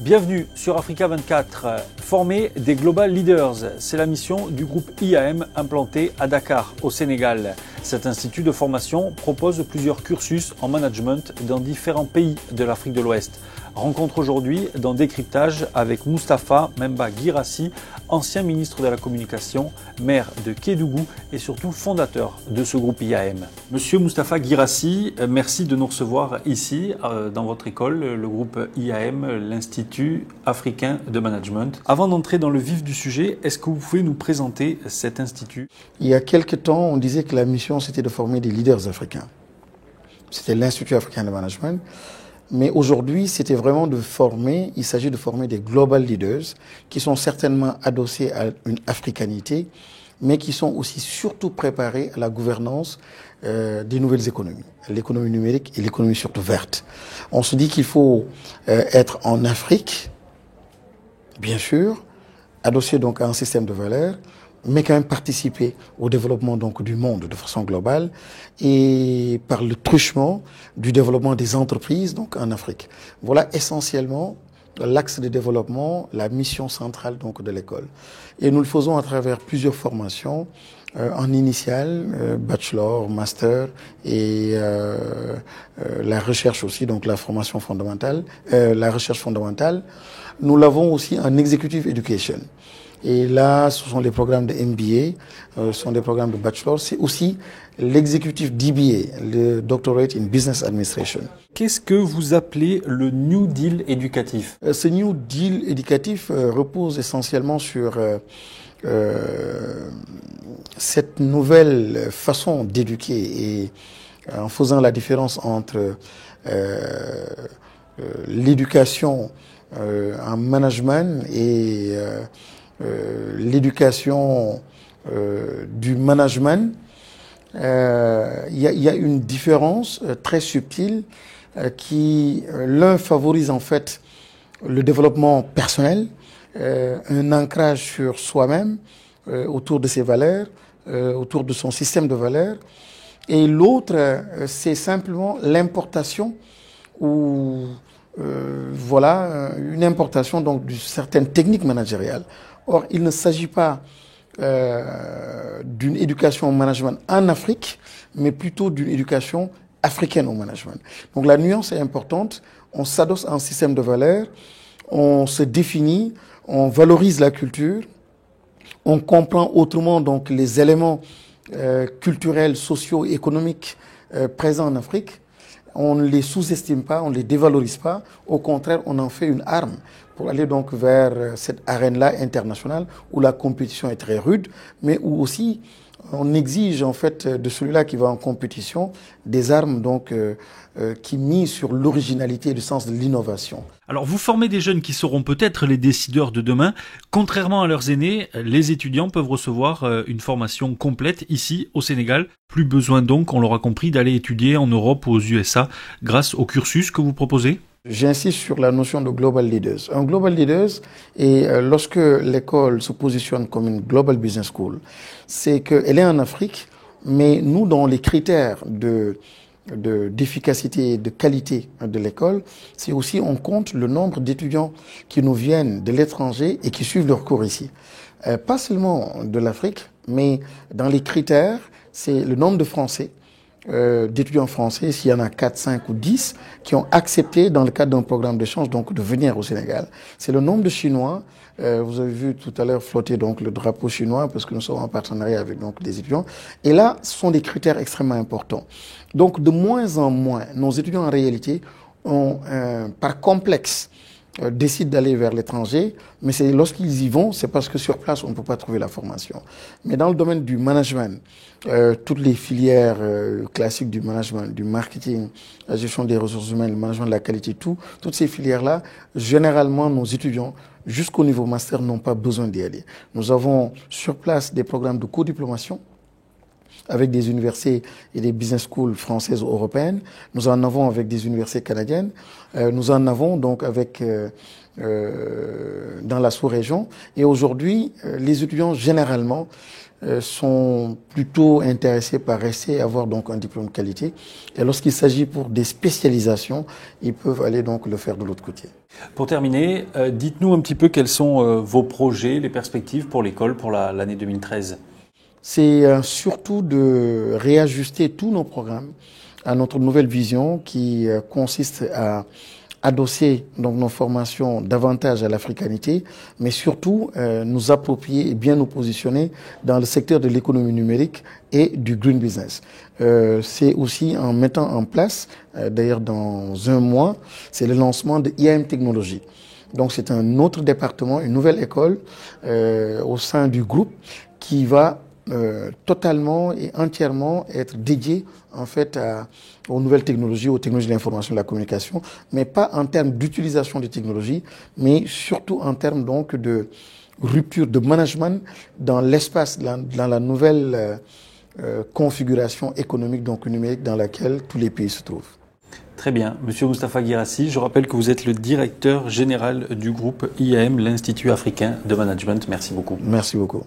Bienvenue sur Africa 24, former des Global Leaders. C'est la mission du groupe IAM implanté à Dakar, au Sénégal. Cet institut de formation propose plusieurs cursus en management dans différents pays de l'Afrique de l'Ouest. Rencontre aujourd'hui dans Décryptage avec Moustapha Memba Guirassi, ancien ministre de la Communication, maire de Kédougou et surtout fondateur de ce groupe IAM. Monsieur Moustapha Guirassi, merci de nous recevoir ici dans votre école, le groupe IAM, l'Institut africain de management. Avant d'entrer dans le vif du sujet, est-ce que vous pouvez nous présenter cet institut? Il y a quelques temps, on disait que la mission c'était de former des leaders africains. C'était l'Institut africain de management. Mais aujourd'hui, c'était vraiment de former, il s'agit de former des global leaders qui sont certainement adossés à une africanité, mais qui sont aussi surtout préparés à la gouvernance des nouvelles économies, l'économie numérique et l'économie surtout verte. On se dit qu'il faut être en Afrique, bien sûr, adossé donc à un système de valeurs, mais quand même participer au développement donc du monde de façon globale et par le truchement du développement des entreprises donc en Afrique. Voilà essentiellement l'axe de développement, la mission centrale donc de l'école. Et nous le faisons à travers plusieurs formations en initiale, bachelor, master et la recherche aussi, donc la formation fondamentale, la recherche fondamentale. Nous l'avons aussi en executive education. Et là, ce sont les programmes de MBA, ce sont des programmes de bachelor. C'est aussi l'exécutif DBA, le Doctorate in Business Administration. Qu'est-ce que vous appelez le New Deal éducatif? Ce New Deal éducatif repose essentiellement sur cette nouvelle façon d'éduquer et en faisant la différence entre l'éducation en management et l'éducation du management. Il y a une différence très subtile qui, l'un favorise en fait le développement personnel, un ancrage sur soi-même, autour de ses valeurs, autour de son système de valeurs, et l'autre, c'est simplement l'importation ou voilà une importation donc de certaines techniques managériales. Or, il ne s'agit pas d'une éducation au management en Afrique, mais plutôt d'une éducation africaine au management. Donc la nuance est importante. On s'adosse à un système de valeurs, on se définit, on valorise la culture, on comprend autrement donc les éléments culturels, sociaux, économiques présents en Afrique. On ne les sous-estime pas, on ne les dévalorise pas. Au contraire, on en fait une arme pour aller donc vers cette arène-là internationale où la compétition est très rude, mais où aussi on exige en fait de celui-là qui va en compétition des armes donc qui misent sur l'originalité et le sens de l'innovation. Alors vous formez des jeunes qui seront peut-être les décideurs de demain. Contrairement à leurs aînés, les étudiants peuvent recevoir une formation complète ici au Sénégal. Plus besoin donc, on l'aura compris, d'aller étudier en Europe ou aux USA grâce au cursus que vous proposez. J'insiste sur la notion de global leaders. Un global leaders, et lorsque l'école se positionne comme une global business school, c'est qu'elle est en Afrique, mais nous, dans les critères d'efficacité et de qualité de l'école, c'est aussi on compte le nombre d'étudiants qui nous viennent de l'étranger et qui suivent leurs cours ici. Pas seulement de l'Afrique, mais dans les critères, c'est le nombre de Français, d'étudiants français, s'il y en a 4, 5 ou 10, qui ont accepté dans le cadre d'un programme d'échange donc de venir au Sénégal. C'est le nombre de Chinois. Vous avez vu tout à l'heure flotter donc le drapeau chinois parce que nous sommes en partenariat avec donc des étudiants. Et là, ce sont des critères extrêmement importants. Donc de moins en moins, nos étudiants en réalité ont, par complexe, décident d'aller vers l'étranger, mais c'est lorsqu'ils y vont, c'est parce que sur place, on ne peut pas trouver la formation. Mais dans le domaine du management, toutes les filières classiques du management, du marketing, la gestion des ressources humaines, le management de la qualité, toutes ces filières-là, généralement, nos étudiants, jusqu'au niveau master, n'ont pas besoin d'y aller. Nous avons sur place des programmes de co-diplomation avec des universités et des business schools françaises ou européennes. Nous en avons avec des universités canadiennes. Nous en avons donc avec dans la sous-région. Et aujourd'hui, les étudiants généralement sont plutôt intéressés par rester et avoir donc un diplôme de qualité. Et lorsqu'il s'agit pour des spécialisations, ils peuvent aller donc le faire de l'autre côté. Pour terminer, dites-nous un petit peu quels sont vos projets, les perspectives pour l'école pour l'année 2013. C'est surtout de réajuster tous nos programmes à notre nouvelle vision qui consiste à adosser donc nos formations davantage à l'africanité, mais surtout nous approprier et bien nous positionner dans le secteur de l'économie numérique et du green business. C'est aussi en mettant en place, d'ailleurs dans un mois, c'est le lancement de IAM Technologies. Donc c'est un autre département, une nouvelle école au sein du groupe qui va totalement et entièrement être dédié en fait aux nouvelles technologies, aux technologies de l'information et de la communication, mais pas en termes d'utilisation des technologies, mais surtout en termes donc de rupture de management dans l'espace, dans la nouvelle configuration économique donc numérique dans laquelle tous les pays se trouvent. Très bien. Monsieur Moustapha Guirassi, je rappelle que vous êtes le directeur général du groupe IAM, l'Institut africain de management. Merci beaucoup. Merci beaucoup.